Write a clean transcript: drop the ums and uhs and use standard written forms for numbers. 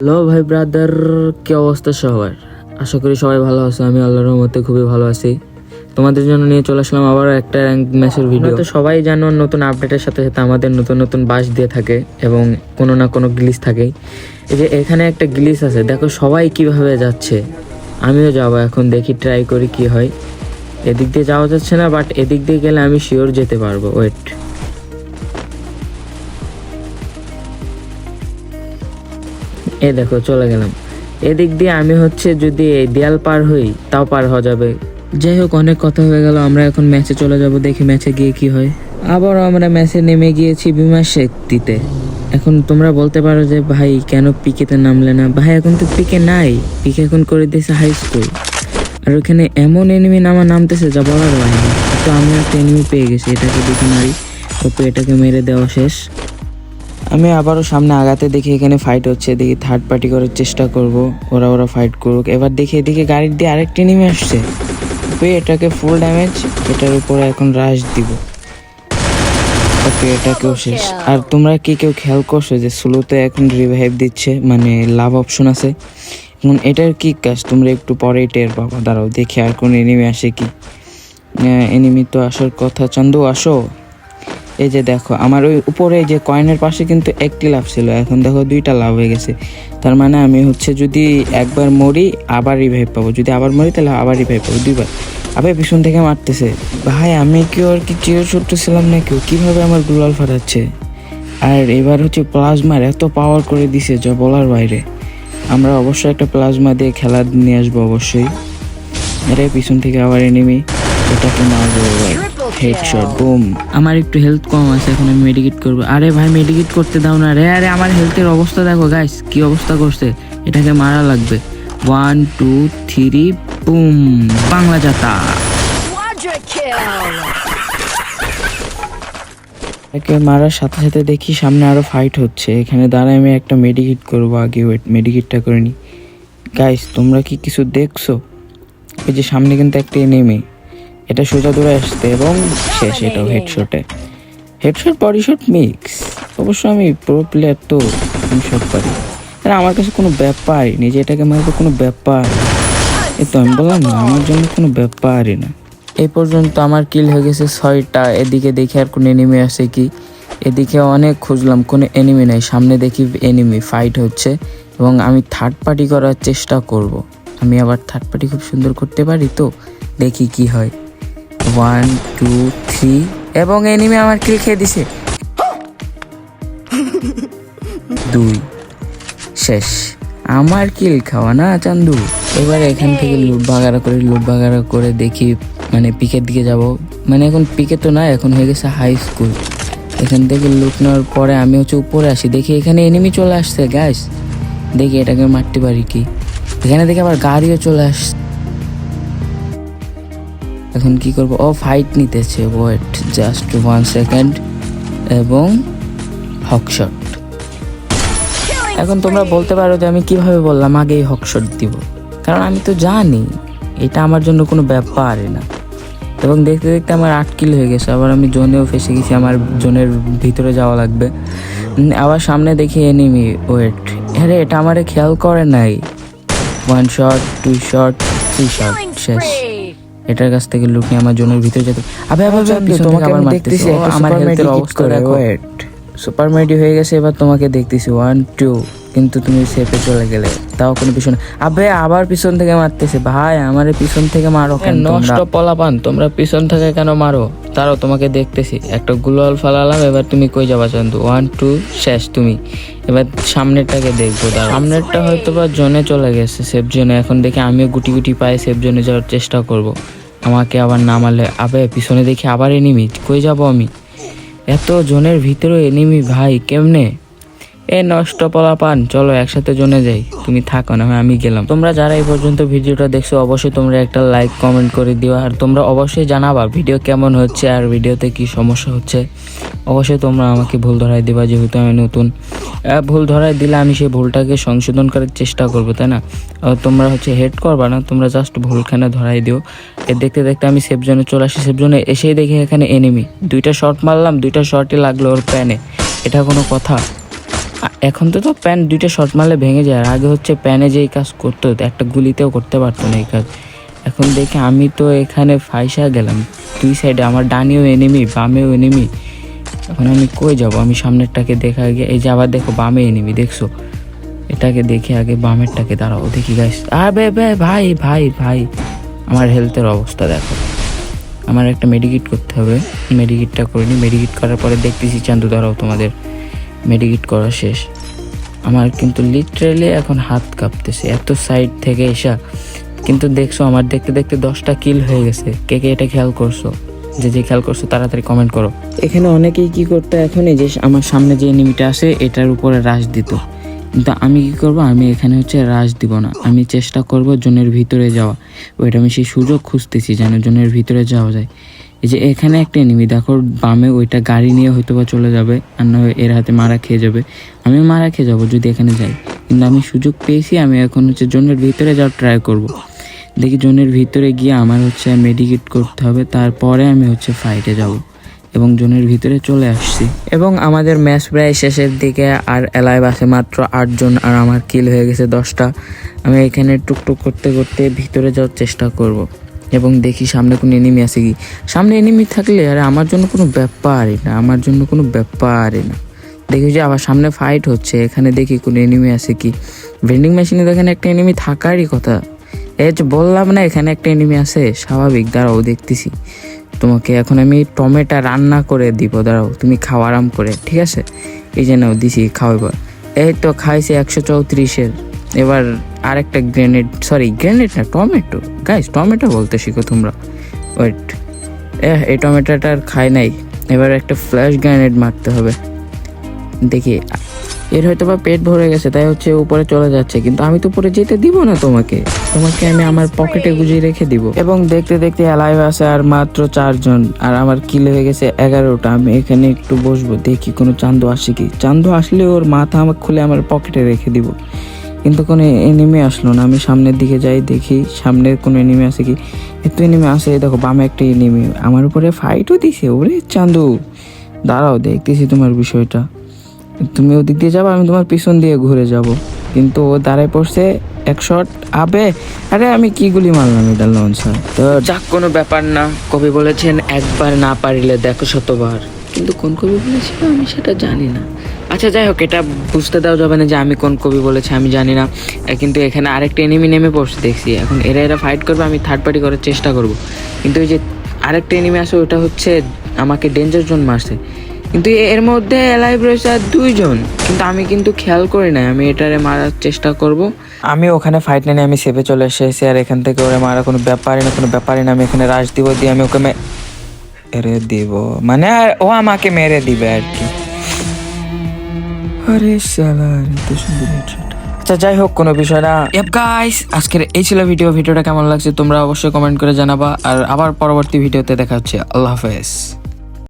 Hello ভাই brother, কি অবস্থা সবার? আশা করি সবাই ভালো আছো। আমি আল্লাহর রহমতে খুবই ভালো আছি। তোমাদের জন্য নিয়ে চলে আসলাম আবার একটা র্যাঙ্ক ম্যাচের ভিডিও। তো সবাই জানো নতুন আপডেটের সাথে সাথে আমাদের নতুন নতুন বাস দিয়ে থাকে এবং কোনো না কোনো গ্লিচ থাকে। এই যে এখানে একটা গ্লিচ আছে, দেখো সবাই কিভাবে যাচ্ছে। আমিও যাবো এখন, দেখি ট্রাই করি কি হয়। এদিক দিয়ে যাওয়া যাচ্ছে না, বাট এদিক দিয়ে গেলে আমি শিওর যেতে পারবো। ওয়েট, এই দেখো চলে গেলাম। এদিক দিয়ে আমি যদি এই দেয়াল পার হই তাও পার হওয়া যাবে। যাই হোক, অনেক কথা হয়ে গেল, আমরা এখন ম্যাচে চলে যাব। দেখি ম্যাচে গিয়ে কি হয়। আবারও আমরা ম্যাচে নেমে গিয়েছি বিমা শক্তিতে। এখন তোমরা বলতে পারো যে ভাই কেন পিকেতে নামলে না? ভাই এখন তো পিকে নাই, পিকে এখন করে দিয়েছে হাই স্কুল। আর ওখানে এমন এনিমি নামতেছে যা বলার বাইরে। তো আমি একটা এনিমি পেয়ে গেছি, এটাকে দেখে মারি। ওপরে এটাকে মেরে দেওয়া শেষ। আমি আবারও সামনে আগাতে দেখি এখানে ফাইট হচ্ছে, দেখি থার্ড পার্টি করার চেষ্টা করব। ওরা ফাইট করুক। এবার দেখি এদিকে গাড়ির দিয়ে আরেকটি নেমে আসছে, এটাকে ফুল ড্যামেজ। এটার উপরে এখন রাশ দিব। ওকে, এটাকেও শেষ। আর তোমরা কি কেউ খেয়াল করছো যে স্লোতে এখন রিভাইভ দিচ্ছে, মানে লাভ অপশন আছে? এখন এটার কি কাজ তোমরা একটু পরেই টের পাবো। দাঁড়াও দেখি আর কোন এনিমি আসে কি। এনিমি তো আসার কথা। চান্দু আসো। এই যে দেখো আমার ওই উপরে যে কয়েনের পাশে কিন্তু একটি লাভ ছিল, এখন দেখো দুইটা লাভ হয়ে গেছে। তার মানে আমি যদি একবার মরি আবার রিভাইভ পাবো, যদি আবার মরি তাহলে আবার রিভাইভ পাবো দুইবার। আবার পিছন থেকে মারতেছে। ভাই আমি কি ওর কি চির ছুটতেছিলাম না কেউ, কীভাবে আমার গুলাল ফাটাচ্ছে। আর এবার প্লাজমার এত পাওয়ার করে দিছে যা বলার বাইরে। আমরা অবশ্যই একটা প্লাজমা দিয়ে খেলা নিয়ে আসবো অবশ্যই। আরে পিছন থেকে আবার এনিমি, এটাকে মারবো এবার। Headshot, broom. আমার একটু হেলথ কম আছে, এখন আমি মেডিকেট করবো। আরে ভাই মেডিকেট করতে দাও না রে। আরে আমার হেলথের অবস্থা দেখো গাইস, কি অবস্থা করছে। এটাকে মারা লাগবে। 1 2 3 বুম, বাংলা জাতা। একে মারার সাথে সাথে দেখি সামনে আরো ফাইট হচ্ছে। এখানে দাঁড়ায় আমি একটা মেডিকেট করবো আগে। ওয়েট, মেডিকেটটা করে নি। গাইস তোমরা কি কিছু দেখছো? এই যে সামনে কিন্তু একটা এনিমি, এটা সোজা দূরে আসতে এবং শেষ। এটাও হেডশটে। Headshot body shot mix. অবশ্য আমি প্রো প্লেয়ার, তো আমি সব পারি। আর আমার কাছে কোনো ব্যাপারই নেই যে এটাকে মারবো, কোনো ব্যাপার। এই তো আমি বললাম না, আমার জন্য কোনো ব্যাপারই না। এই পর্যন্ত আমার কিল হয়ে গেছে 6টা। এদিকে দেখি আর কোনো এনিমি আছে কি। এদিকে অনেক খুঁজলাম, কোনো এনিমি নাই। সামনে দেখি এনিমি ফাইট হচ্ছে এবং আমি থার্ড পার্টি করার চেষ্টা করব। আমি আবার থার্ড পার্টি খুব সুন্দর করতে পারি, তো দেখি কি হয়। 1 2 3 এবং এনিমি আমার কিল খেয়ে দিছে। 2 শেষ। আমার কিল খাওয়া না চান্দু। এবার এখান থেকে লুট ভাগাড়া করে দেখি মানে পিকের দিকে যাব। মানে এখন পিকে তো না, এখন হয়ে গেছে হাই স্কুল। এখান থেকে লুট নেওয়ার পরে আমি উপরে আসি, দেখি এখানে এনিমি চলে আসছে গাইস। দেখি এটাকে মারতে পারি কি। এখানে দেখি আবার গাড়িও চলে আসছে। এখন কি করব? ও ফাইট নিতেছে। ওয়েট জাস্ট 1 সেকেন্ড এবং হকশট। এখন তোমরা বলতে পারো যে আমি কিভাবে বললাম আগেই হকশট দিব, কারণ আমি তো জানি এটা আমার জন্য কোনো ব্যাপারই না। এবং দেখতে দেখতে আমার 8 কিল হয়ে গেছে। আবার আমি জোনেও ফেসে গেছি, আমার জোনের ভিতরে যাওয়া লাগবে। আবার সামনে দেখি এনিমি। ওয়েট, আরে এটা আমারে খেয়াল করে নাই। 1 শট 2 শট 3 শট শেষ। এটার কাছ থেকে লুট নিয়ে আমার জোনের ভিতরে যেতে। তোমাকে আবার দেখতেছি, আমার হেলথের অবস্থা দেখো। সুপার মেডি হয়ে গেছে, এবার তোমাকে দেখতেছি 1 2, কিন্তু তুমি সেফে চলে গেলে, তাও কোনো পিছনে। আবার পিছন থেকে মারতেছে। ভাই আমারে পিছন থেকে মারো কেন? নষ্ট পলাপান, তোমরা পিছন থেকে কেন মারো? তারও তোমাকে দেখতেছি। একটা গুলাল ফালালাম, এবার তুমি কই যাবা চান্দু? 1 2 শেষ তুমি। এবার সামনেরটাকে দেখবো। সামনেরটা হয়তো বা জোনে চলে গেছে, সেফ জোনে। এখন দেখি আমিও গুটি গুটি পায়ে সেফ জোনে যাওয়ার চেষ্টা করব। আমাকে আবার নামালে পিছনে দেখি আবার এনিমি। কই যাব আমি? এত জনের ভিতরে এনিমি ভাই, কেমনে? নষ্ট পলাপান, চলো একসাথে জোনে যাই। তুমি থাকো না, আমি গেলাম। তোমরা যারা এই পর্যন্ত ভিডিওটা দেখছো অবশ্যই তোমরা একটা লাইক কমেন্ট করে দিও। আর তোমরা অবশ্যই জানাবা ভিডিও কেমন হচ্ছে আর ভিডিওতে কি সমস্যা হচ্ছে। অবশ্যই তোমরা আমাকে ভুল ধরাই দিবা, যেহেতু আমি নতুন। ভুল ধরাই দিলে আমি সেই ভুলটাকে সংশোধন করার চেষ্টা করবো, তাই না? তোমরা হেড করবা না, তোমরা জাস্ট ভুলখানে ধরাই দিও। দেখতে দেখতে আমি সেফ জোনে চলে আসি। সেফ জোনে এসেই দেখি এখানে এনিমি। 2টা শট মারলাম, 2টা শটই লাগলো ওর প্যানে। এটা কোনো কথা? এখন তো প্যান দুইটা শর্ট মারলে ভেঙে যায়, আর আগে হচ্ছে প্যানে যেই কাজ করতো একটা গুলিতেও করতে পারতো না এই কাজ। এখন দেখে আমি তো এখানে ফাইসা গেলাম, দুই সাইডে আমার ডানেও এনিমি বামেও এনিমি। এখন আমি কই যাব? আমি সামনেরটাকে দেখা আগে, এই যে আবার দেখো বামে এনিমি, দেখছো? এটাকে দেখে আগে বামেরটাকে, দাঁড়াও দেখি গাইস। আবে ভাই ভাই ভাই, আমার হেলথের অবস্থা দেখো। আমার একটা মেডিকেট করতে হবে, মেডিকেটটা করিনি। মেডিকেট করার পরে দেখতেছি চান্দু, দাঁড়াও তোমাদের মেডিকেট করা শেষ। আমার কিন্তু লিটারেলি এখন হাত কাঁপতেছে এত সাইড থেকে এসা। কিন্তু দেখছো আমার দেখতে দেখতে 10টা কিল হয়ে গেছে। কে কে এটা খেয়াল করছো? যে খেয়াল করছো তাড়াতাড়ি কমেন্ট করো। এখানে অনেকেই কি করতো এখন, এই যে আমার সামনে যে এনিমিটা আছে এটার উপরে রাশ দিত, কিন্তু আমি কি করব? আমি এখানে হচ্ছে রাশ দিব না, আমি চেষ্টা করব জোনের ভিতরে যাওয়া। ওইটা আমি সেই সুযোগ খুঁজতেছি যেন জোনের ভিতরে যাওয়া যায়। এই যে এখানে একটা এনিমি দেখো বামে, ওইটা গাড়ি নিয়ে হয়তো বা চলে যাবে, আর না এর হাতে মারা খেয়ে যাবে। আমি মারা খেয়ে যাবো যদি এখানে যাই, কিন্তু আমি সুযোগ পেয়েছি। আমি এখন হচ্ছে জোনের ভিতরে যাওয়ার ট্রাই করব। দেখি জোনের ভিতরে গিয়ে আমার হচ্ছে মেডিকেট করতে হবে, তারপরে আমি হচ্ছে ফাইটে যাব। এবং জোনের ভিতরে চলে আসছি এবং আমাদের ম্যাচ প্রায় শেষের দিকে। আর এলাইভ আছে মাত্র 8 জন, আর আমার কিল হয়ে গেছে 10টা। আমি এখানে টুকটুক করতে করতে ভিতরে যাওয়ার চেষ্টা করব এবং দেখি সামনে কোনো এনিমি আছে কি। সামনে এনিমি থাকলে আরে আমার জন্য কোনো ব্যাপারই না, আমার জন্য কোনো ব্যাপারই না। দেখি যে আবার সামনে ফাইট হচ্ছে, এখানে দেখি কোনো এনিমি আছে কি। ভেন্ডিং মেশিনে দেখেন একটা এনিমি থাকারই কথা। এই যে বললাম না এখানে একটা এনিমি আছে, স্বাভাবিক। দাঁড়াও দেখতেছি তোমাকে, এখন আমি টমেটো রান্না করে দিব, দাঁড়াও তুমি খাও আরাম করে, ঠিক আছে? এই যে নাও দিছি, খাও এবার। এই তো খাইছি 134-এর। এবার আরেকটা গ্রেনেড, সরি গ্রেনেড না, টমেটো। গাইস টমেটো বলতে শিখো তোমরা। ওয়েট, এই টমেটোটা আর খাই নাই। এবার একটা ফ্ল্যাশ গ্রেনেড মারতে হবে। দেখি এর হয়তো বা পেট ভরে গেছে, তাই হচ্ছে উপরে চলে যাচ্ছে, কিন্তু আমি তো উপরে যেতে দিব না তোমাকে আমি আমার পকেটে গুজিয়ে রেখে দিব। এবং দেখতে দেখতে অ্যালাইভ আছে আর মাত্র 4 জন, আর আমার কিল হয়ে গেছে 11টা। আমি এখানে একটু বসবো, দেখি কোনো চান্দু আসে কি। চান্দু আসলে ওর মাথা আমার খুলে আমার পকেটে রেখে দিব, কিন্তু কোনো এনিমি আসলো না। আমি সামনের দিকে যাই, দেখি সামনের কোনো এনিমি আছে কি। এত এনিমি আসে, দেখো বামে একটা এনিমি আমার উপরে ফাইটও দিছে। ওরে চান্দু দাঁড়াও দেখতেছি তোমার বিষয়টা। তুমি ওদিক দিয়ে যাবো, আমি তোমার পিছন দিয়ে ঘুরে যাব, কিন্তু ও দাঁড়ায় পড়ছে 1 শট। আবে আরে আমি কি গুলি মারলাম, এটা লঞ্চার। তো যাক, কোনো ব্যাপার না। কবি বলেছেন একবার না পারিলে দেখো শতবার, কিন্তু কোন কবি বলেছিল আমি সেটা জানি না। আচ্ছা যাই হোক, এটা বুঝতে দেওয়া যাবে না যে আমি কোন কবি বলেছি, আমি জানি না। কিন্তু এখানে আরেকটা এনিমি নেমে পড়ছে দেখছি। এখন এরা ফাইট করবে, আমি থার্ড পার্টি করার চেষ্টা করব। কিন্তু ওই যে আরেকটা এনিমি আসে, ওটা হচ্ছে আমাকে ডেঞ্জার জোন মারছে, কিন্তু এর মধ্যে অ্যালাইভ রয়েছে আর 2 জন। কিন্তু আমি কিন্তু খেয়াল করি নাই, আমি এটারে মারার চেষ্টা করব। আমি ওখানে ফাইট নিয়ে আমি সেভে চলে এসেছি, আর এখান থেকে ওরে মারা কোনো ব্যাপারই না। আমি এখানে রাশ দিব, দিয়ে আমি ওকে মেরে দিব, মানে ও আমাকে মেরে দিবে আর কি। আরে শালা, এত সুন্দর হেডশট। আচ্ছা যাই হোক, কোনো বিষয় না। গাইস, আজকের এই ছিল ভিডিওটা কেমন লাগছে তোমরা অবশ্যই কমেন্ট করে জানাবা। আর আবার পরবর্তী ভিডিওতে দেখা হচ্ছে। আল্লাহ হাফেজ।